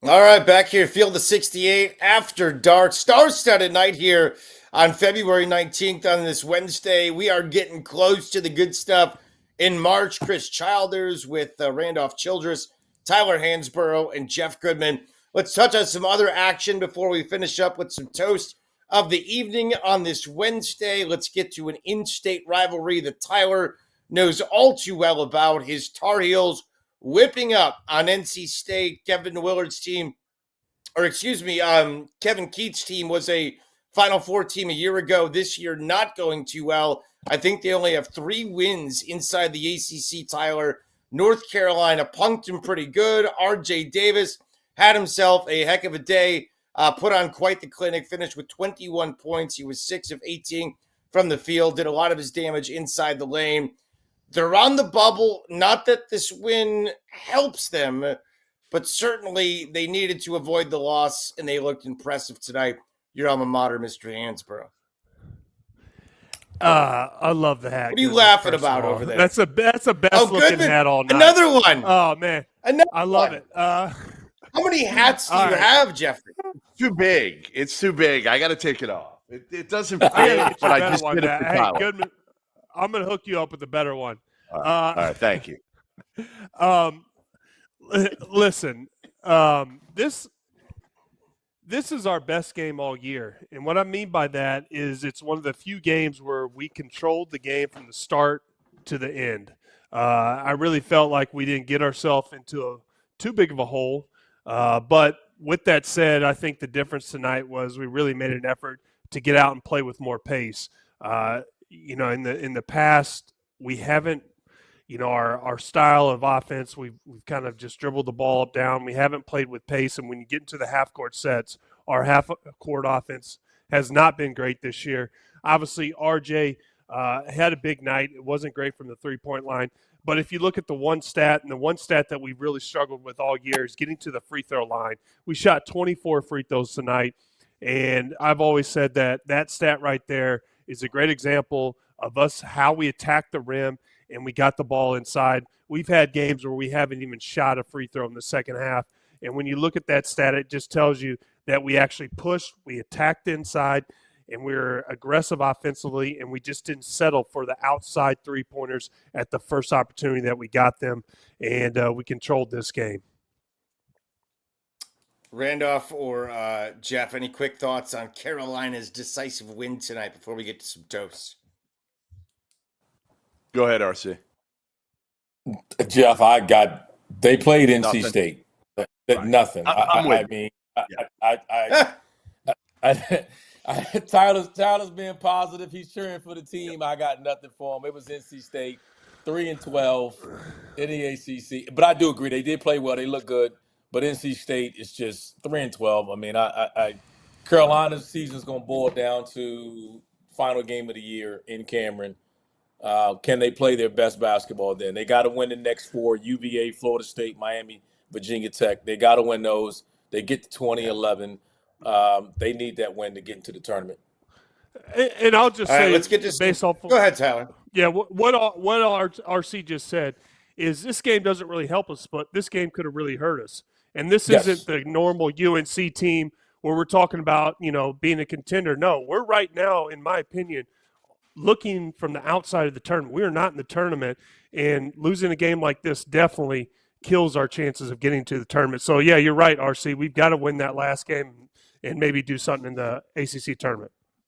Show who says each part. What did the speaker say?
Speaker 1: All right, back here, Field of 68 after dark. Star-studded night here on February 19th on this Wednesday. We are getting close to the good stuff in March. Chris Childers with Randolph Childress, Tyler Hansbrough, and Jeff Goodman. Let's touch on some other action before we finish up with some toast of the evening on this Wednesday. Let's get to an in-state rivalry that Tyler knows all too well about. His Tar Heels whipping up on NC State. Kevin Keith's team was a Final Four team a year ago. This year, not going too well. I think they only have 3 wins inside the ACC, Tyler. North Carolina punked him pretty good. RJ Davis had himself a heck of a day, put on quite the clinic, finished with 21 points. He was 6 of 18 from the field, did a lot of his damage inside the lane. They're on the bubble. Not that this win helps them, but certainly they needed to avoid the loss, and they looked impressive tonight. Your alma mater, Mr. Hansbrough.
Speaker 2: I love the hat.
Speaker 1: What are you laughing about over there?
Speaker 2: That's the best looking hat all night.
Speaker 1: Another one.
Speaker 2: Oh, man. I love it.
Speaker 1: How many hats do you have, Jeffrey?
Speaker 3: Too big. It's too big. I got to take it off. It doesn't fit, but I just did it for
Speaker 2: Hey, Goodman, I'm going to hook you up with a better one.
Speaker 3: All right, thank you.
Speaker 2: Listen, this is our best game all year. And what I mean by that is it's one of the few games where we controlled the game from the start to the end. I really felt like we didn't get ourselves into too big of a hole. But with that said, I think the difference tonight was we really made an effort to get out and play with more pace. In the past, we haven't, our style of offense, we've kind of just dribbled the ball up down. We haven't played with pace. And when you get into the half-court sets, our half-court offense has not been great this year. Obviously, RJ had a big night. It wasn't great from the three-point line. But if you look at the one stat, and the one stat that we've really struggled with all year is getting to the free throw line. We shot 24 free throws tonight. And I've always said that stat right there is a great example of us, how we attack the rim and we got the ball inside. We've had games where we haven't even shot a free throw in the second half. And when you look at that stat, it just tells you that we actually pushed, we attacked inside, and we were aggressive offensively, and we just didn't settle for the outside three-pointers at the first opportunity that we got them, and we controlled this game.
Speaker 1: Randolph or Jeff, any quick thoughts on Carolina's decisive win tonight before we get to some toast?
Speaker 3: Go ahead, RC.
Speaker 4: Jeff, they played NC State.
Speaker 3: Right.
Speaker 4: Nothing. Tyler's being positive. He's cheering for the team. I got nothing for him. It was NC State, 3-12 in the ACC. But I do agree. They did play well. They look good. But NC State is just 3-12. I mean, Carolina's season is going to boil down to final game of the year in Cameron. Can they play their best basketball then? They got to win the next 4, UVA, Florida State, Miami, Virginia Tech. They got to win those. They get to 2011. They need that win to get into the tournament.
Speaker 2: And I'll just say,
Speaker 1: let's get this
Speaker 2: based off.
Speaker 1: Go ahead, Tyler.
Speaker 2: Yeah, what RC just said is this game doesn't really help us, but this game could have really hurt us. And this isn't the normal UNC team where we're talking about, being a contender. No, we're right now, in my opinion, looking from the outside of the tournament. We are not in the tournament, and losing a game like this definitely kills our chances of getting to the tournament. So, yeah, you're right, RC. We've got to win that last game and maybe do something in the ACC tournament.